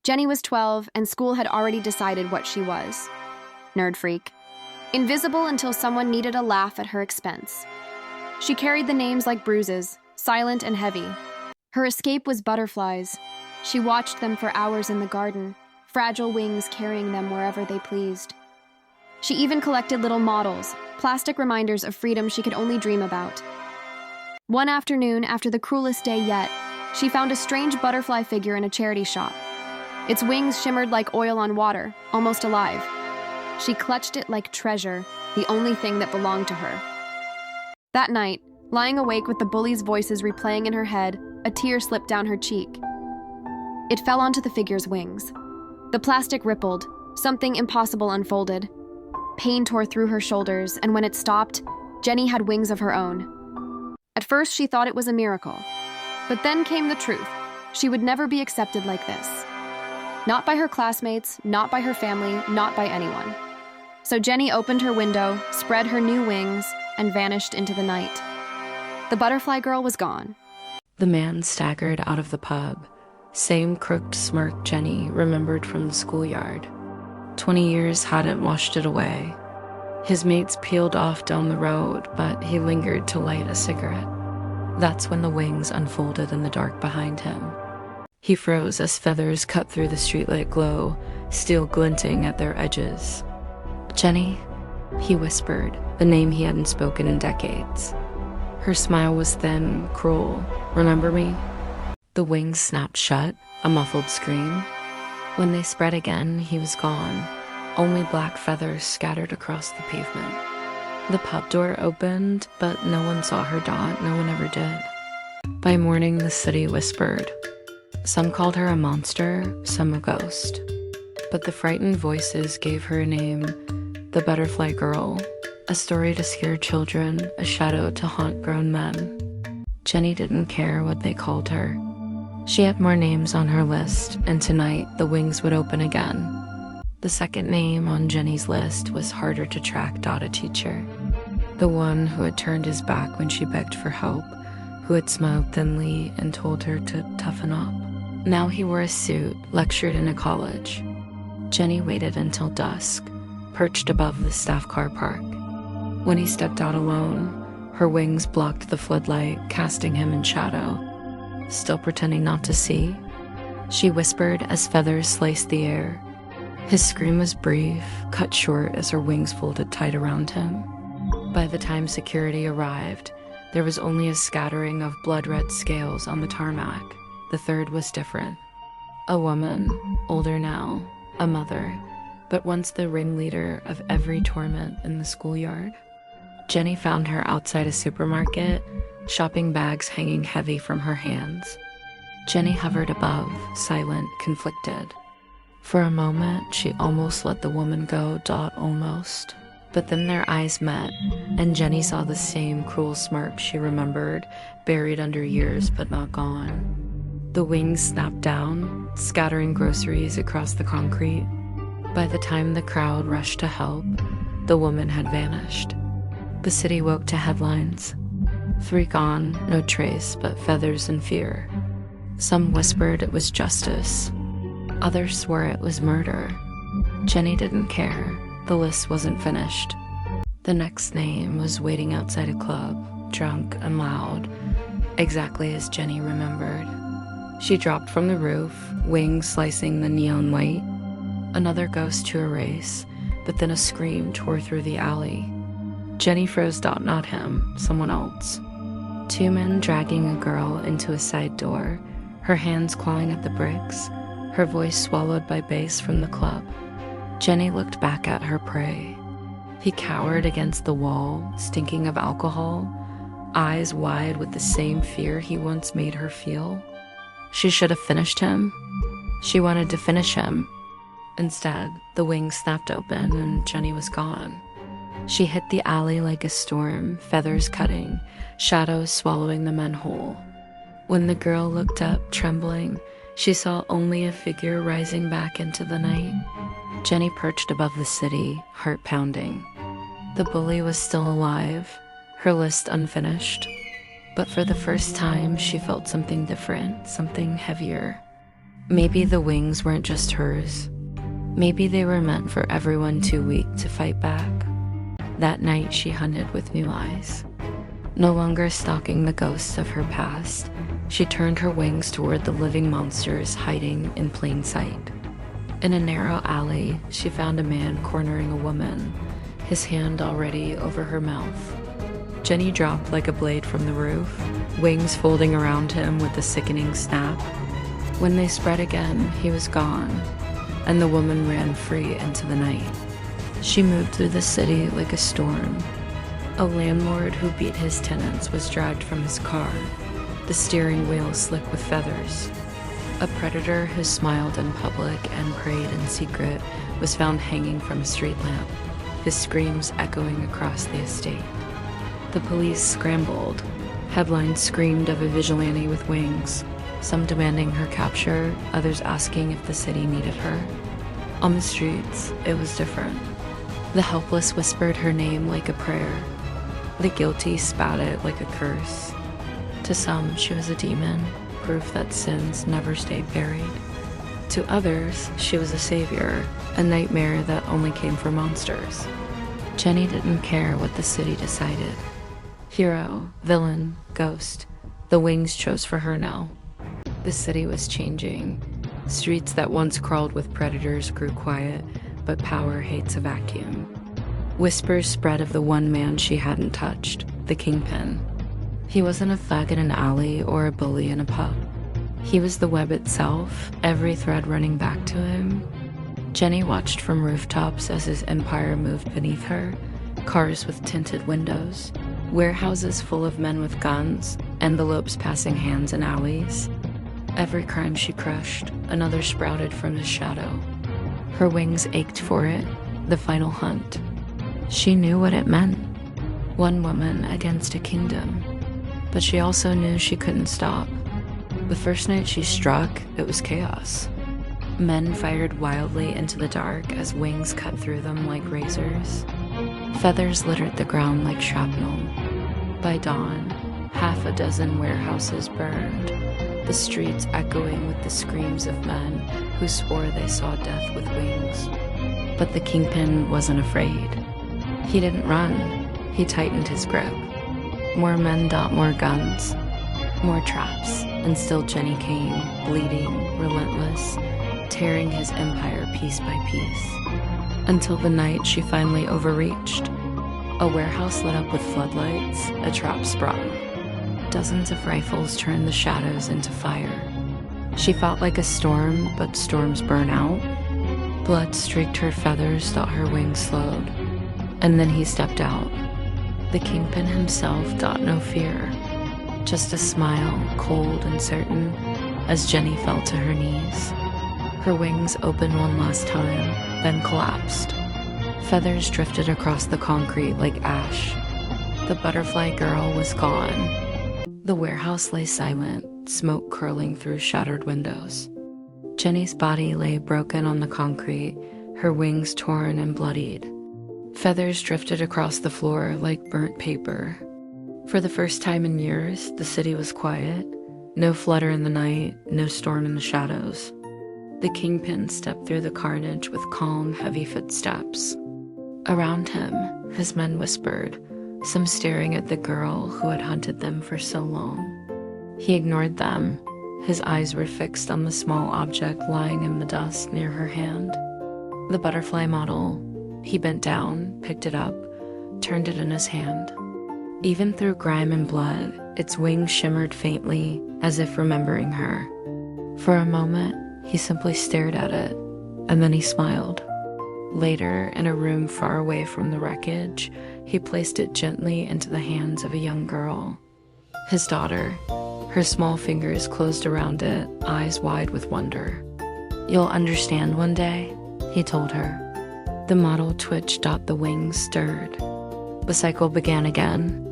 Jenny was 12, and school had already decided what she was. Nerd freak. Invisible until someone needed a laugh at her expense. She carried the names like bruises, silent and heavy. Her escape was butterflies. She watched them for hours in the garden, fragile wings carrying them wherever they pleased. She even collected little models, plastic reminders of freedom she could only dream about. One afternoon, after the cruelest day yet, she found a strange butterfly figure in a charity shop. Its wings shimmered like oil on water, almost alive. She clutched it like treasure, the only thing that belonged to her. That night, lying awake with the bully's voices replaying in her head, a tear slipped down her cheek. It fell onto the figure's wings. The plastic rippled, something impossible unfolded. Pain tore through her shoulders, and when it stopped, Jenny had wings of her own. At first, she thought it was a miracle. But then came the truth. She would never be accepted like this. Not by her classmates, not by her family, not by anyone. So Jenny opened her window, spread her new wings, and vanished into the night. The butterfly girl was gone. The man staggered out of the pub. Same crooked smirk Jenny remembered from the schoolyard. 20 years hadn't washed it away. His mates peeled off down the road, but he lingered to light a cigarette. That's when the wings unfolded in the dark behind him. He froze as feathers cut through the streetlit glow, steel glinting at their edges. "Jenny," he whispered, the name he hadn't spoken in decades. Her smile was thin, cruel. "Remember me?" The wings snapped shut, a muffled scream. When they spread again, he was gone. Only black feathers scattered across the pavement. The pub door opened, but no one saw her dot. No one ever did. By morning, the city whispered. Some called her a monster, some a ghost. But the frightened voices gave her a name, the Butterfly Girl, a story to scare children, a shadow to haunt grown men. Jenny didn't care what they called her. She had more names on her list, and tonight the wings would open again. The second name on Jenny's list was harder to track. A teacher. The one who had turned his back when she begged for help, who had smiled thinly and told her to toughen up. Now he wore a suit, lectured in a college. Jenny waited until dusk, perched above the staff car park. When he stepped out alone, her wings blocked the floodlight, casting him in shadow. Still pretending not to see, she whispered as feathers sliced the air. His scream was brief, cut short as her wings folded tight around him. By the time security arrived, there was only a scattering of blood-red scales on the tarmac. The third was different. A woman, older now, a mother, but once the ringleader of every torment in the schoolyard. Jenny found her outside a supermarket, shopping bags hanging heavy from her hands. Jenny hovered above, silent, conflicted. For a moment, she almost let the woman go. Almost. But then their eyes met, and Jenny saw the same cruel smirk she remembered, buried under years but not gone. The wings snapped down, scattering groceries across the concrete. By the time the crowd rushed to help, the woman had vanished. The city woke to headlines. 3 gone, no trace but feathers and fear. Some whispered it was justice. Others swore it was murder. Jenny didn't care. The list wasn't finished. The next name was waiting outside a club, drunk and loud, exactly as Jenny remembered. She dropped from the roof, wings slicing the neon light. Another ghost to erase, but then a scream tore through the alley. Jenny froze. Not him, someone else. 2 men dragging a girl into a side door, her hands clawing at the bricks, her voice swallowed by bass from the club. Jenny looked back at her prey. He cowered against the wall, stinking of alcohol, eyes wide with the same fear he once made her feel. She should have finished him. She wanted to finish him. Instead, the wings snapped open and Jenny was gone. She hit the alley like a storm, feathers cutting, shadows swallowing the men whole. When the girl looked up, trembling, she saw only a figure rising back into the night. Jenny perched above the city, heart pounding. The bully was still alive, her list unfinished. But for the first time, she felt something different, something heavier. Maybe the wings weren't just hers. Maybe they were meant for everyone too weak to fight back. That night, she hunted with new eyes. No longer stalking the ghosts of her past, she turned her wings toward the living monsters hiding in plain sight. In a narrow alley, she found a man cornering a woman, his hand already over her mouth. Jenny dropped like a blade from the roof, wings folding around him with a sickening snap. When they spread again, he was gone, and the woman ran free into the night. She moved through the city like a storm. A landlord who beat his tenants was dragged from his car, the steering wheel slick with feathers. A predator who smiled in public and prayed in secret was found hanging from a street lamp, his screams echoing across the estate. The police scrambled. Headlines screamed of a vigilante with wings, some demanding her capture, others asking if the city needed her. On the streets, it was different. The helpless whispered her name like a prayer. The guilty spat it like a curse. To some, she was a demon, proof that sins never stay buried. To others, she was a savior, a nightmare that only came for monsters. Jenny didn't care what the city decided. Hero, villain, ghost, the wings chose for her now. The city was changing. Streets that once crawled with predators grew quiet, but power hates a vacuum. Whispers spread of the one man she hadn't touched, the Kingpin. He wasn't a thug in an alley or a bully in a pub. He was the web itself, every thread running back to him. Jenny watched from rooftops as his empire moved beneath her, cars with tinted windows, warehouses full of men with guns, envelopes passing hands in alleys. Every crime she crushed, another sprouted from his shadow. Her wings ached for it, the final hunt. She knew what it meant. One woman against a kingdom. But she also knew she couldn't stop. The first night she struck, it was chaos. Men fired wildly into the dark as wings cut through them like razors. Feathers littered the ground like shrapnel. By dawn, half a dozen warehouses burned, the streets echoing with the screams of men who swore they saw death with wings. But the Kingpin wasn't afraid. He didn't run. He tightened his grip. More men dealt more guns, more traps, and still Jenny came, bleeding, relentless, tearing his empire piece by piece. Until the night she finally overreached. A warehouse lit up with floodlights, a trap sprung. Dozens of rifles turned the shadows into fire. She fought like a storm, but storms burn out. Blood streaked her feathers, thought her wings slowed. And then he stepped out. The Kingpin himself thought no fear, just a smile, cold and certain, as Jenny fell to her knees. Her wings opened one last time, then collapsed. Feathers drifted across the concrete like ash. The butterfly girl was gone. The warehouse lay silent, smoke curling through shattered windows. Jenny's body lay broken on the concrete, her wings torn and bloodied. Feathers drifted across the floor like burnt paper. For the first time in years, the city was quiet. No flutter in the night, no storm in the shadows. The Kingpin stepped through the carnage with calm, heavy footsteps. Around him, his men whispered, some staring at the girl who had hunted them for so long. He ignored them. His eyes were fixed on the small object lying in the dust near her hand. The butterfly model. He bent down, picked it up, turned it in his hand. Even through grime and blood, its wings shimmered faintly, as if remembering her. For a moment, he simply stared at it, and then he smiled. Later, in a room far away from the wreckage, he placed it gently into the hands of a young girl. His daughter. Her small fingers closed around it, eyes wide with wonder. "You'll understand one day," he told her. The model twitched, the wings stirred. The cycle began again.